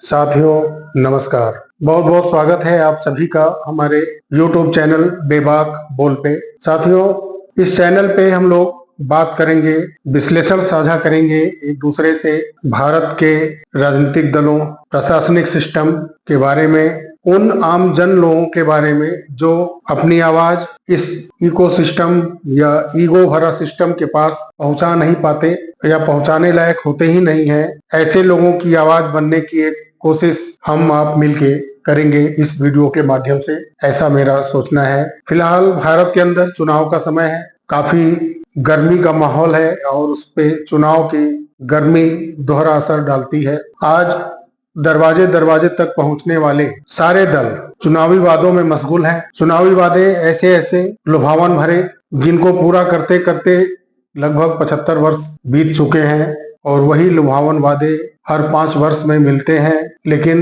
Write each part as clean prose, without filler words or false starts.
साथियों नमस्कार। बहुत बहुत स्वागत है आप सभी का हमारे YouTube चैनल बेबाक बोल पे। साथियों, इस चैनल पे हम लोग बात करेंगे, विश्लेषण साझा करेंगे एक दूसरे से भारत के राजनीतिक दलों, प्रशासनिक सिस्टम के बारे में, उन आम जन लोगों के बारे में जो अपनी आवाज इस इकोसिस्टम या ईगो भरा सिस्टम के पास पहुंचा नहीं पाते या पहुंचाने लायक होते ही नहीं है। ऐसे लोगों की आवाज बनने की एक कोशिश हम आप मिलके करेंगे इस वीडियो के माध्यम से, ऐसा मेरा सोचना है। फिलहाल भारत के अंदर चुनाव का समय है, काफी गर्मी का माहौल है और उस पे चुनाव की गर्मी दोहरा असर डालती है। आज दरवाजे दरवाजे तक पहुंचने वाले सारे दल चुनावी वादों में मशगूल हैं। चुनावी वादे ऐसे ऐसे लुभावन भरे जिनको पूरा करते करते लगभग 75 वर्ष बीत चुके हैं और वही लुभावन वादे हर 5 वर्ष में मिलते हैं, लेकिन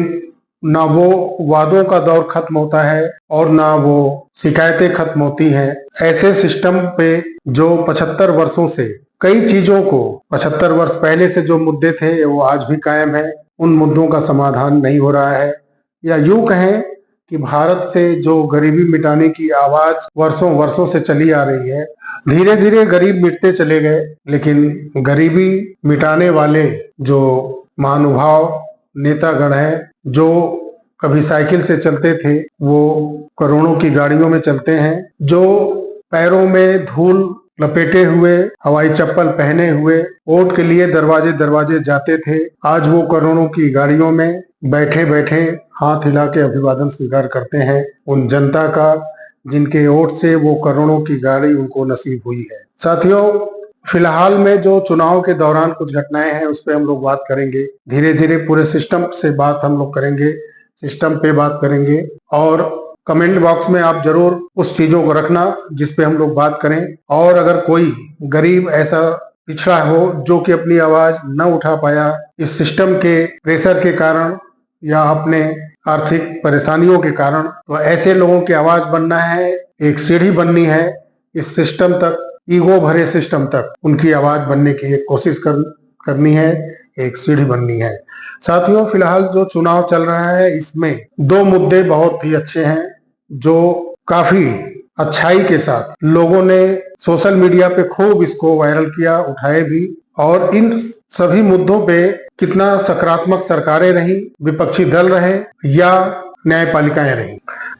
ना वो वादों का दौर खत्म होता है और ना वो शिकायतें खत्म होती हैं। ऐसे सिस्टम पे जो 75 वर्षों से कई चीजों को 75 वर्ष पहले से जो मुद्दे थे वो आज भी कायम है, उन मुद्दों का समाधान नहीं हो रहा है। या यूं कहें कि भारत से जो गरीबी मिटाने की आवाज वर्षों वर्षों से चली आ रही है, धीरे धीरे गरीब मिटते चले गए, लेकिन गरीबी मिटाने वाले जो महानुभाव नेतागण हैं, जो कभी साइकिल से चलते थे वो करोड़ों की गाड़ियों में चलते हैं, जो पैरों में धूल लपेटे हुए हवाई चप्पल पहने हुए वोट के लिए दरवाजे दरवाजे जाते थे, आज वो करोड़ों की गाड़ियों में बैठे बैठे हाथ हिला के अभिवादन स्वीकार करते हैं उन जनता का जिनके वोट से वो करोड़ों की गाड़ी उनको नसीब हुई है। साथियों, फिलहाल में जो चुनाव के दौरान कुछ घटनाएं हैं उस पर हम लोग बात करेंगे। धीरे धीरे पूरे सिस्टम से बात हम लोग करेंगे, सिस्टम पे बात करेंगे और कमेंट बॉक्स में आप जरूर उस चीजों को रखना जिस पे हम लोग बात करें। और अगर कोई गरीब ऐसा पिछड़ा हो जो कि अपनी आवाज न उठा पाया इस सिस्टम के प्रेशर के कारण या अपने आर्थिक परेशानियों के कारण, तो ऐसे लोगों की आवाज बनना है, एक सीढ़ी बननी है इस सिस्टम तक, ईगो भरे सिस्टम तक उनकी आवाज बनने की एक कोशिश करनी है, एक सीढ़ी बननी है। साथियों, फिलहाल जो चुनाव चल रहा है इसमें दो मुद्दे बहुत ही अच्छे हैं जो काफी अच्छाई के साथ लोगों ने सोशल मीडिया पे खूब इसको वायरल किया, उठाए भी, और इन सभी मुद्दों पे कितना सकारात्मक सरकारें रही, विपक्षी दल रहे या न्यायपालिकाएं रही।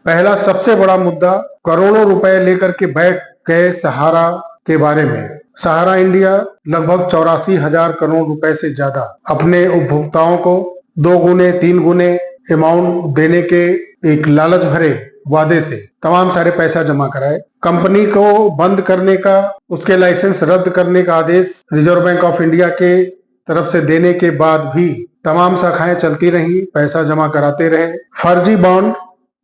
पहला सबसे बड़ा मुद्दा करोड़ों रुपए लेकर के बैठ गए सहारा के बारे में। सहारा इंडिया लगभग 84,000 करोड़ रुपए से ज्यादा अपने उपभोक्ताओं को 2 गुने 3 गुने अमाउंट देने के एक लालच भरे वादे से तमाम सारे पैसा जमा कराए। कंपनी को बंद करने का, उसके लाइसेंस रद्द करने का आदेश रिजर्व बैंक ऑफ इंडिया के तरफ से देने के बाद भी तमाम शाखाएं चलती रही, पैसा जमा कराते रहे, फर्जी बॉन्ड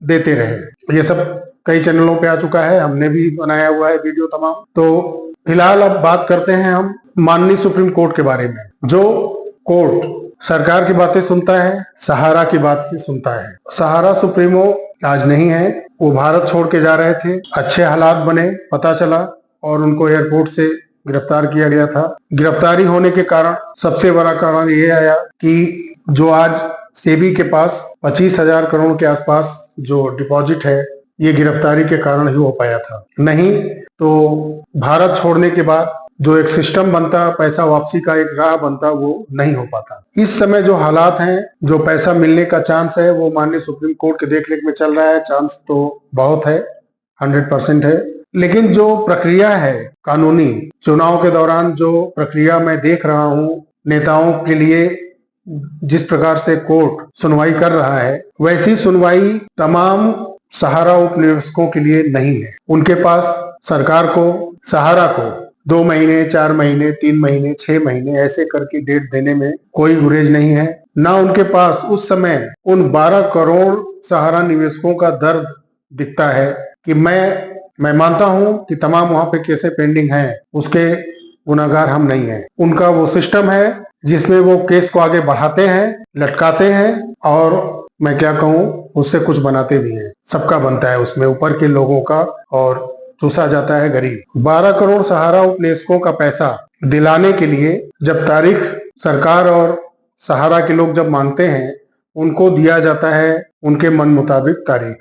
देते रहे। ये सब कई चैनलों पे आ चुका है, हमने भी बनाया हुआ है वीडियो तमाम। तो फिलहाल अब बात करते हैं हम माननीय सुप्रीम कोर्ट के बारे में। जो कोर्ट सरकार की बातें सुनता है, सहारा की बात से सुनता है। सहारा सुप्रीमो आज नहीं है, वो भारत छोड़ के जा रहे थे, अच्छे हालात बने, पता चला और उनको एयरपोर्ट से गिरफ्तार किया गया था। गिरफ्तारी होने के कारण सबसे बड़ा कारण ये आया कि जो आज सेबी के पास 25,000 करोड़ के आसपास जो डिपॉजिट है, ये गिरफ्तारी के कारण ही हो पाया था। नहीं तो भारत छोड़ने के बाद जो एक सिस्टम बनता, पैसा वापसी का एक राह बनता, वो नहीं हो पाता। इस समय जो हालात हैं, जो पैसा मिलने का चांस है, वो माननीय सुप्रीम कोर्ट के देखरेख में चल रहा है। चांस तो बहुत है, 100% है, लेकिन जो प्रक्रिया है कानूनी, चुनाव के दौरान जो प्रक्रिया मैं देख रहा हूँ, नेताओं के लिए जिस प्रकार से कोर्ट सुनवाई कर रहा है, वैसी सुनवाई तमाम सहारा उपनिवेशकों के लिए नहीं है। उनके पास सरकार को, सहारा को 2 महीने, 4 महीने, 3 महीने, 6 महीने ऐसे करके डेट देने में कोई गुरेज नहीं है। ना उनके पास उस समय उन 12 करोड़ सहारा निवेशकों का दर्द दिखता है कि मैं मानता हूं कि तमाम वहां पे केसें पेंडिंग हैं, उसके गुनाहगार हम नहीं हैं। उनका वो सिस्टम है जिसमें वो केस को आगे बढ़ाते हैं, लटकाते हैं और मैं क्या कहूं, उससे कुछ बनाते भी हैं। सबका बनता है उसमें, ऊपर के लोगों का, और चूसा जाता है गरीब। 12 करोड़ सहारा उपनिवेशकों का पैसा दिलाने के लिए जब तारीख सरकार और सहारा के लोग जब मांगते हैं उनको दिया जाता है उनके मन मुताबिक तारीख।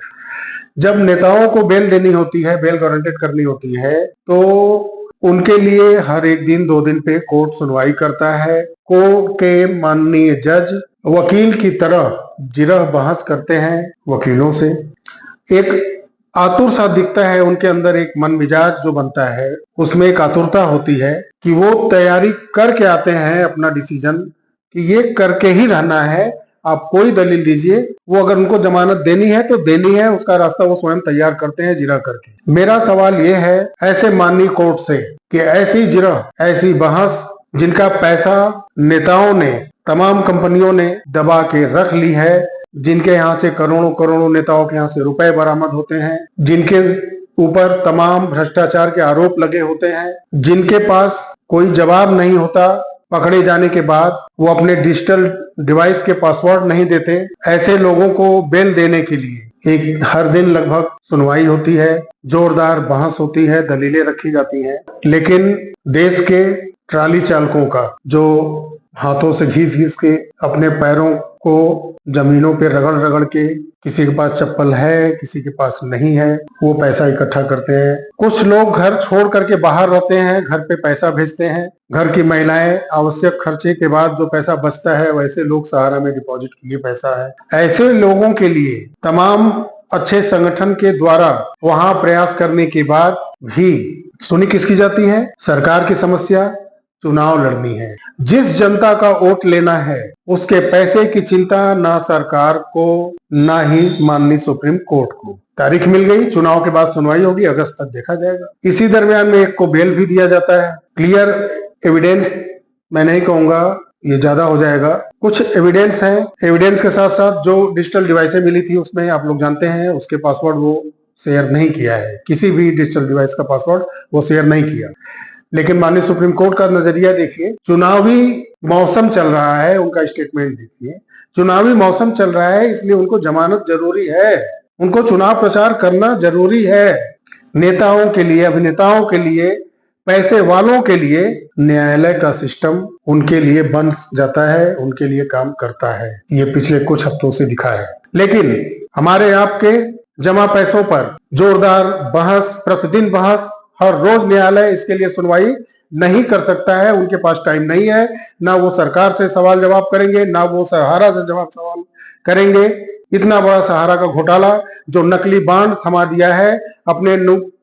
जब नेताओं को बेल देनी होती है, बेल गारंटेड करनी होती है, तो उनके लिए हर एक दिन 2 दिन पे कोर्ट सुनवाई करता है। कोर्ट के माननीय जज वकील की तरह जिरह बहस करते हैं वकीलों से। एक आतुर सा दिखता है उनके अंदर, एक मन मिजाज जो बनता है उसमें एक आतुरता होती है कि वो तैयारी करके आते हैं अपना डिसीजन कि ये करके ही रहना है, आप कोई दलील दीजिए। वो अगर उनको जमानत देनी है तो देनी है, उसका रास्ता वो स्वयं तैयार करते हैं जिरह करके। मेरा सवाल ये है ऐसे माननीय कोर्ट से कि ऐसी जिरह, ऐसी बहस जिनका पैसा नेताओं ने, तमाम कंपनियों ने दबा के रख ली है, जिनके यहाँ से करोड़ों करोड़ों नेताओं के यहाँ से रुपए बरामद होते हैं, जिनके ऊपर तमाम भ्रष्टाचार के आरोप लगे होते हैं, जिनके पास कोई जवाब नहीं होता, पकड़े जाने के बाद वो अपने डिजिटल डिवाइस के पासवर्ड नहीं देते, ऐसे लोगों को बेल देने के लिए एक हर दिन लगभग सुनवाई होती है, जोरदार बहस होती है, दलीलें रखी जाती हैं। लेकिन देश के ट्राली चालकों का जो हाथों से घिस घिस के अपने पैरों को जमीनों पे रगड़ रगड़ के, किसी के पास चप्पल है किसी के पास नहीं है, वो पैसा इकट्ठा करते हैं। कुछ लोग घर छोड़ करके बाहर रहते हैं, घर पे पैसा भेजते हैं। घर की महिलाएं आवश्यक खर्चे के बाद जो पैसा बचता है वैसे लोग सहारा में डिपॉजिट के लिए पैसा है। ऐसे लोगों के लिए तमाम अच्छे संगठन के द्वारा वहां प्रयास करने के बाद भी सुनी किसकी जाती है? सरकार की समस्या चुनाव लड़नी है। जिस जनता का वोट लेना है उसके पैसे की चिंता ना सरकार को ना ही माननीय सुप्रीम कोर्ट को। तारीख मिल गई, चुनाव के बाद सुनवाई होगी, अगस्त तक देखा जाएगा। इसी दरमियान में एक को बेल भी दिया जाता है। क्लियर एविडेंस, मैं नहीं कहूंगा ये ज्यादा हो जाएगा, कुछ एविडेंस है। एविडेंस के साथ साथ जो डिजिटल डिवाइसें मिली थी उसमें आप लोग जानते हैं उसके पासवर्ड वो शेयर नहीं किया है, किसी भी डिजिटल डिवाइस का पासवर्ड वो शेयर नहीं किया। लेकिन माननीय सुप्रीम कोर्ट का नजरिया देखिए, चुनावी मौसम चल रहा है, उनका स्टेटमेंट देखिए, चुनावी मौसम चल रहा है इसलिए उनको जमानत जरूरी है, उनको चुनाव प्रचार करना जरूरी है। नेताओं के लिए, अभिनेताओं के लिए, पैसे वालों के लिए न्यायालय का सिस्टम उनके लिए बन जाता है, उनके लिए काम करता है। ये पिछले कुछ हफ्तों से दिखा है। लेकिन हमारे आपके जमा पैसों पर जोरदार बहस, प्रतिदिन बहस, हर रोज न्यायालय इसके लिए सुनवाई नहीं कर सकता है, उनके पास टाइम नहीं है। ना वो सरकार से सवाल जवाब करेंगे, ना वो सहारा से सवाल करेंगे। इतना बड़ा सहारा का घोटाला जो नकली बांड थमा दिया है अपने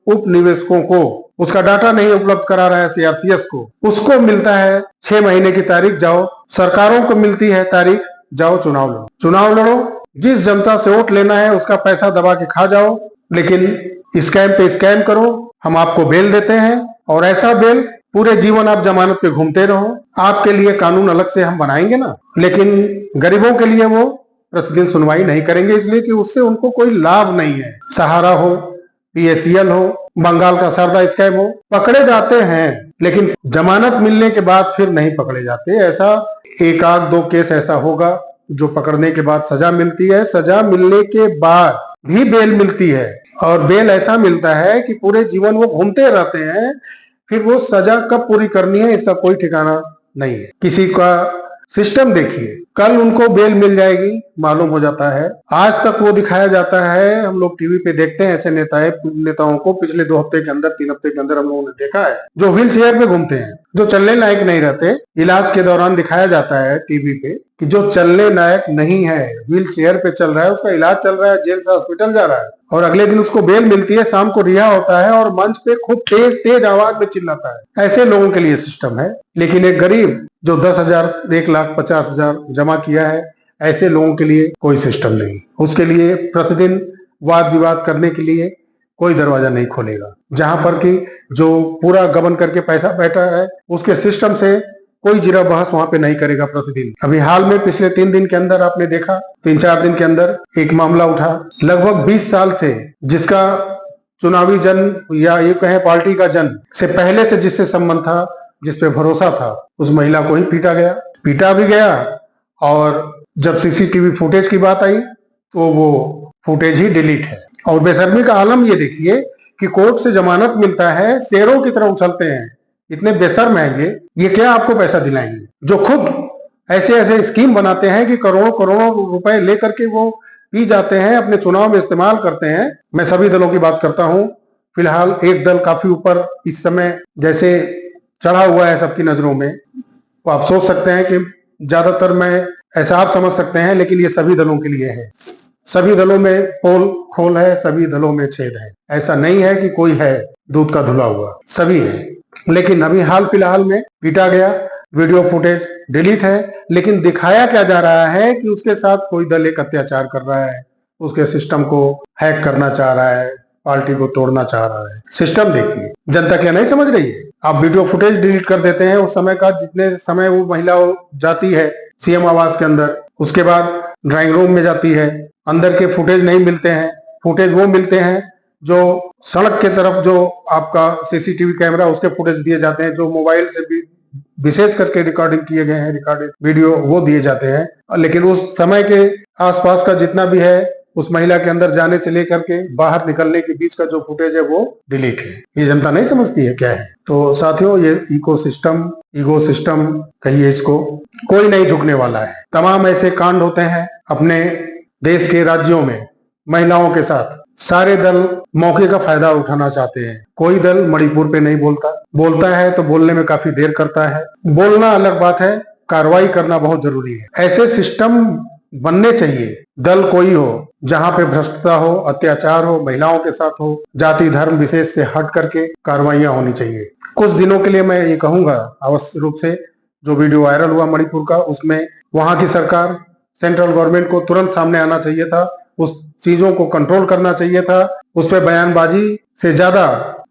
उप निवेशकों को, उसका डाटा नहीं उपलब्ध करा रहा है सीआरसीएस को, उसको मिलता है 6 महीने की तारीख, जाओ। सरकारों को मिलती है तारीख, जाओ चुनाव लड़ो। चुनाव लड़ो, जिस जनता से वोट लेना है उसका पैसा दबा के खा जाओ, लेकिन स्कैम पे स्कैम करो। हम आपको बेल देते हैं और ऐसा बेल पूरे जीवन आप जमानत पे घूमते रहो। आपके लिए कानून अलग से हम बनाएंगे ना, लेकिन गरीबों के लिए वो प्रतिदिन सुनवाई नहीं करेंगे, इसलिए कि उससे उनको कोई लाभ नहीं है। सहारा हो, पीएसीएल हो, बंगाल का शारदा स्कैम हो, पकड़े जाते हैं लेकिन जमानत मिलने के बाद फिर नहीं पकड़े जाते। ऐसा एक आध दो केस ऐसा होगा जो पकड़ने के बाद सजा मिलती है, सजा मिलने के बाद भी बेल मिलती है, और बेल ऐसा मिलता है कि पूरे जीवन वो घूमते रहते हैं। फिर वो सजा कब पूरी करनी है इसका कोई ठिकाना नहीं है। किसी का सिस्टम देखिए, कल उनको बेल मिल जाएगी मालूम हो जाता है, आज तक वो दिखाया जाता है। हम लोग टीवी पे देखते हैं ऐसे नेताओं को, पिछले 2 हफ्ते के अंदर, 3 हफ्ते के अंदर हम लोगों ने देखा है, जो व्हील चेयर पे घूमते हैं, जो चलने लायक नहीं रहते। इलाज के दौरान दिखाया जाता है टीवी पे कि जो चलने लायक नहीं है, व्हील चेयर पे चल रहा है, उसका इलाज चल रहा है, जेल से हॉस्पिटल जा रहा है, और अगले दिन उसको बेल मिलती है, शाम को रिहा होता है और मंच पे खूब तेज तेज आवाज में चिल्लाता है। ऐसे लोगों के लिए सिस्टम है। लेकिन एक गरीब जो 10,000, 1,50,000 जमा किया है, ऐसे लोगों के लिए कोई सिस्टम नहीं। उसके लिए प्रतिदिन वाद विवाद करने के लिए कोई दरवाजा नहीं खोलेगा। जहां पर कि जो पूरा गबन करके पैसा बैठा है उसके सिस्टम से कोई जिरा बहस वहां पे नहीं करेगा प्रतिदिन। अभी हाल में पिछले 3 दिन के अंदर आपने देखा, 3-4 दिन के अंदर एक मामला उठा, लगभग 20 साल से जिसका चुनावी जन या ये कहें पार्टी का जन से पहले से जिससे संबंध था, जिसपे भरोसा था, उस महिला को ही पीटा गया, पीटा भी गया। और जब सीसीटीवी फुटेज की बात आई तो वो फुटेज ही डिलीट है। और बेशर्मी का आलम ये देखिए कि कोर्ट से जमानत मिलता है, शेरों की तरह उछलते हैं, इतने बेशर्म है ये क्या आपको पैसा दिलाएंगे? जो खुद ऐसे ऐसे स्कीम बनाते हैं कि करोड़ों करोड़ों रुपए लेकर के वो पी जाते हैं, अपने चुनाव में इस्तेमाल करते हैं। मैं सभी दलों की बात करता हूं। फिलहाल एक दल काफी ऊपर इस समय जैसे चढ़ा हुआ है सबकी नजरों में, तो आप सोच सकते हैं कि ज्यादातर मैं ऐसा आप समझ सकते हैं, लेकिन ये सभी दलों के लिए है। सभी दलों में पोल खोल है, सभी दलों में छेद है। ऐसा नहीं है कि कोई है दूध का धुला हुआ, सभी है। लेकिन अभी हाल फिलहाल में पीटा गया, वीडियो फुटेज डिलीट है, लेकिन दिखाया क्या जा रहा है कि उसके साथ कोई दल एक अत्याचार कर रहा है, उसके सिस्टम को हैक करना चाह रहा है, पार्टी को तोड़ना चाह रहा है। सिस्टम देखिए, जनता क्या नहीं समझ रही है। आप वीडियो फुटेज डिलीट कर देते हैं उस समय का, जितने समय वो महिला जाती है सीएम आवास के अंदर, उसके बाद ड्राइंग रूम में जाती है, अंदर के फुटेज नहीं मिलते हैं। फुटेज वो मिलते हैं जो सड़क के तरफ जो आपका सीसीटीवी कैमरा उसके फुटेज दिए जाते हैं, जो मोबाइल से भी विशेष करके रिकॉर्डिंग किए गए हैं, रिकॉर्डेड वीडियो वो दिए जाते हैं। लेकिन उस समय के आसपास का जितना भी है, उस महिला के अंदर जाने से लेकर के बाहर निकलने के बीच का जो फुटेज है वो डिलीट है। ये जनता नहीं समझती है क्या है। तो साथियों, ये ईगो सिस्टम कहिए इसको, कोई नहीं झुकने वाला है। तमाम ऐसे कांड होते हैं अपने देश के राज्यों में महिलाओं के साथ। सारे दल मौके का फायदा उठाना चाहते हैं। कोई दल मणिपुर पे नहीं बोलता है तो बोलने में काफी देर करता है। बोलना अलग बात है, कार्रवाई करना बहुत जरूरी है। ऐसे सिस्टम बनने चाहिए, दल कोई हो जहां पे भ्रष्टता हो, अत्याचार हो, महिलाओं के साथ हो, जाति धर्म विशेष से हट करके कार्रवाइयां होनी चाहिए। कुछ दिनों के लिए मैं ये कहूंगा, अवश्य रूप से जो वीडियो वायरल हुआ मणिपुर का, उसमें वहां की सरकार, सेंट्रल गवर्नमेंट को तुरंत सामने आना चाहिए था, उस चीजों को कंट्रोल करना चाहिए था। उस पर बयानबाजी से ज्यादा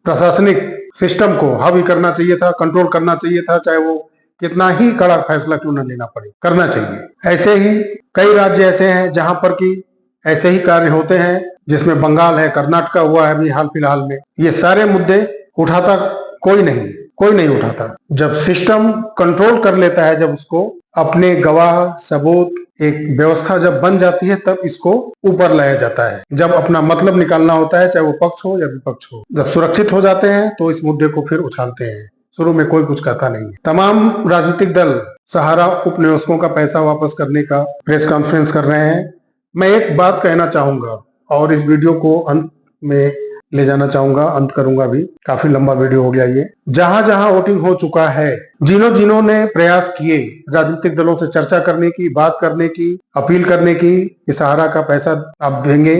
प्रशासनिक सिस्टम को हावी करना चाहिए था, कंट्रोल करना चाहिए था, चाहे वो कितना ही कड़ा फैसला क्यों न लेना पड़े, करना चाहिए। ऐसे ही कई राज्य ऐसे हैं जहां पर कि ऐसे ही कार्य होते हैं, जिसमें बंगाल है, कर्नाटक हुआ है अभी हाल फिलहाल में। ये सारे मुद्दे उठाता कोई नहीं उठाता। जब सिस्टम कंट्रोल कर लेता है, जब उसको अपने गवाह सबूत एक व्यवस्था जब बन जाती है, तब इसको ऊपर लाया जाता है। जब अपना मतलब निकालना होता है, चाहे वो पक्ष हो या विपक्ष हो, जब सुरक्षित हो जाते हैं तो इस मुद्दे को फिर उछालते हैं। शुरू में कोई कुछ कहता नहीं है। तमाम राजनीतिक दल सहारा उपनिवेशकों का पैसा वापस करने का प्रेस कॉन्फ्रेंस कर रहे हैं। मैं एक बात कहना चाहूंगा और इस वीडियो को अंत में ले जाना चाहूंगा, अंत करूंगा भी, काफी लंबा वीडियो हो गया ये। जहां जहां वोटिंग हो चुका है, जिन्होंने प्रयास किए राजनीतिक दलों से चर्चा करने की, बात करने की, अपील करने की कि सहारा का पैसा आप देंगे,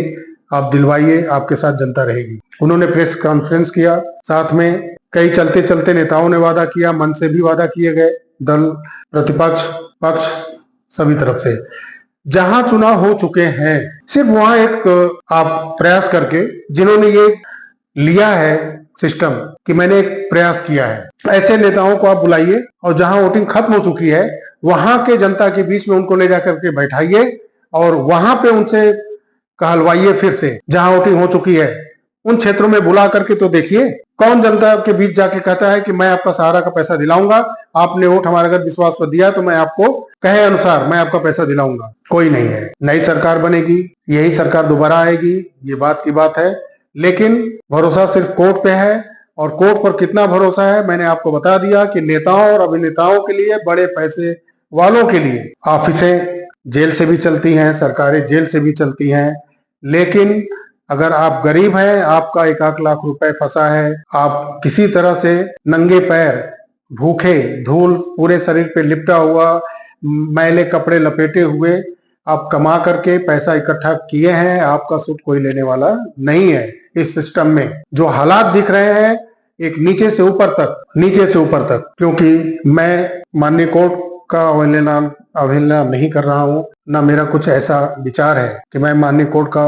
आप दिलवाइए, आपके साथ जनता रहेगी, उन्होंने प्रेस कॉन्फ्रेंस किया। साथ में कई चलते चलते नेताओं ने वादा किया, मन से भी वादा किए गए, दल, प्रतिपक्ष, पक्ष, सभी तरफ से। जहां चुनाव हो चुके हैं, सिर्फ वहां एक आप प्रयास करके, जिन्होंने ये लिया है सिस्टम कि मैंने एक प्रयास किया है, ऐसे नेताओं को आप बुलाइए और जहां वोटिंग खत्म हो चुकी है, वहां के जनता के बीच में उनको ले जाकर के बैठाइए और वहां पे उनसे कहलवाइए फिर से। जहां वोटिंग हो चुकी है उन क्षेत्रों में बुला करके तो देखिए, कौन जनता के बीच जाके कहता है कि मैं आपका सहारा का पैसा दिलाऊंगा, आपने वोट हमारे अगर विश्वास पर दिया तो मैं आपको कहे अनुसार मैं आपका पैसा दिलाऊंगा। कोई नहीं है। नई सरकार बनेगी, यही सरकार दोबारा आएगी, ये बात की बात है, लेकिन भरोसा सिर्फ कोर्ट पे है। और कोर्ट पर कितना भरोसा है मैंने आपको बता दिया कि नेताओं और अभिनेताओं के लिए, बड़े पैसे वालों के लिए ऑफिसें जेल से भी चलती हैं, सरकारें जेल से भी चलती हैं। लेकिन अगर आप गरीब हैं, आपका 1-1 लाख रुपए फंसा है, आप किसी तरह से नंगे पैर, भूखे, धूल पूरे शरीर पे लिपटा हुआ, मैले कपड़े लपेटे हुए आप कमा करके पैसा इकट्ठा किए हैं, आपका सूद कोई लेने वाला नहीं है। इस सिस्टम में जो हालात दिख रहे हैं, एक नीचे से ऊपर तक, क्योंकि मैं माननीय कोर्ट का अवहेलना नहीं कर रहा हूं, ना मेरा कुछ ऐसा विचार है कि मैं माननीय कोर्ट का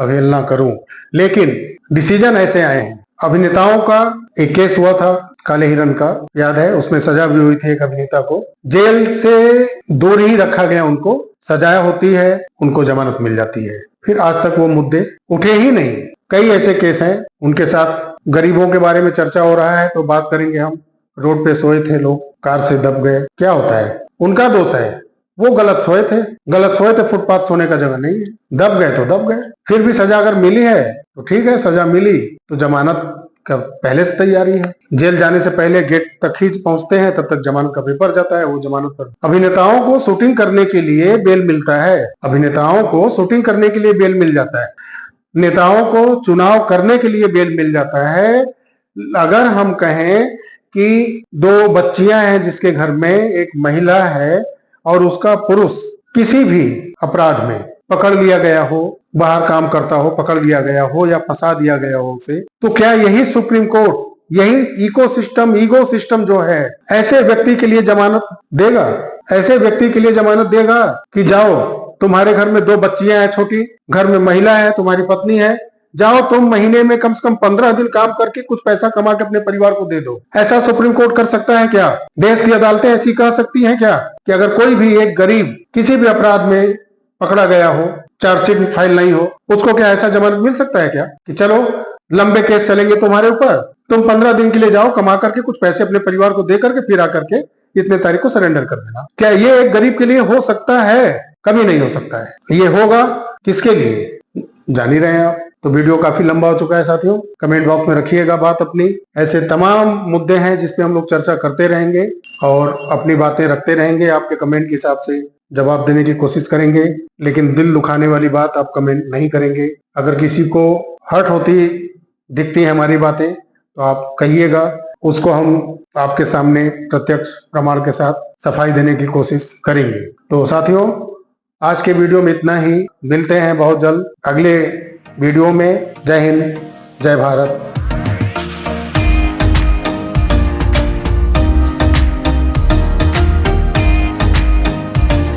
अवहेलना करूं, लेकिन डिसीजन ऐसे आए हैं। अभिनेताओं का एक केस हुआ था, काले हिरण का, याद है, उसमें सजा भी हुई थी एक अभिनेता को, जेल से दूर ही रखा गया, उनको सजा होती है, उनको जमानत मिल जाती है, फिर आज तक वो मुद्दे उठे ही नहीं। कई ऐसे केस हैं, उनके साथ गरीबों के बारे में चर्चा हो रहा है तो बात करेंगे हम। रोड पे सोए थे लोग, कार से दब गए, क्या होता है, उनका दोष है, वो गलत सोए थे, फुटपाथ सोने का जगह नहीं है, दब गए तो दब गए। फिर भी सजा अगर मिली है तो ठीक है, सजा मिली तो जमानत क्या पहले से तैयारी है? जेल जाने से पहले गेट तक ही पहुंचते हैं, तब तक जमानत का पेपर जाता है, वो जमानत पर। अभिनेताओं को शूटिंग करने के लिए बेल मिलता है, अभिनेताओं को शूटिंग करने के लिए बेल मिल जाता है, नेताओं को चुनाव करने के लिए बेल मिल जाता है। अगर हम कहें कि दो बच्चियां हैं जिसके घर में एक महिला है और उसका पुरुष किसी भी अपराध में पकड़ लिया गया हो, बाहर काम करता हो, पकड़ लिया गया हो या फंसा दिया गया हो उसे, तो क्या यही सुप्रीम कोर्ट, यही ईगो सिस्टम जो है ऐसे व्यक्ति के लिए जमानत देगा? ऐसे व्यक्ति के लिए जमानत देगा कि जाओ, तुम्हारे घर में दो बच्चियां हैं, छोटी घर में महिला है, तुम्हारी पत्नी है, जाओ तुम महीने में कम से कम 15 दिन काम करके कुछ पैसा कमा के अपने परिवार को दे दो? ऐसा सुप्रीम कोर्ट कर सकता है क्या? देश की अदालतें ऐसी कह सकती हैं क्या कि अगर कोई भी एक गरीब किसी भी अपराध में पकड़ा गया हो, चार्जशीट फाइल नहीं हो, उसको क्या ऐसा जमानत मिल सकता है क्या कि चलो लंबे केस चलेंगे तुम्हारे ऊपर, तुम 15 दिन के लिए जाओ, कमा करके कुछ पैसे अपने परिवार को दे करके फिर आकर के इतने तारीख को सरेंडर कर देना? क्या ये एक गरीब के लिए हो सकता है? कभी नहीं हो सकता है। ये होगा किसके लिए, जान ही रहे हैं आप। तो वीडियो काफी लंबा हो चुका है साथियों, कमेंट बॉक्स में रखिएगा बात अपनी। ऐसे तमाम मुद्दे हैं जिसपे हम लोग चर्चा करते रहेंगे और अपनी बातें रखते रहेंगे, आपके कमेंट के हिसाब से जवाब देने की कोशिश करेंगे, लेकिन दिल दुखाने वाली बात आप कमेंट नहीं करेंगे। अगर किसी को हर्ट होती दिखती है हमारी बातें तो आप कहिएगा, उसको हम आपके सामने प्रत्यक्ष प्रमाण के साथ सफाई देने की कोशिश करेंगे। तो साथियों, आज के वीडियो में इतना ही, मिलते हैं बहुत जल्द अगले वीडियो में। जय हिंद, जय भारत।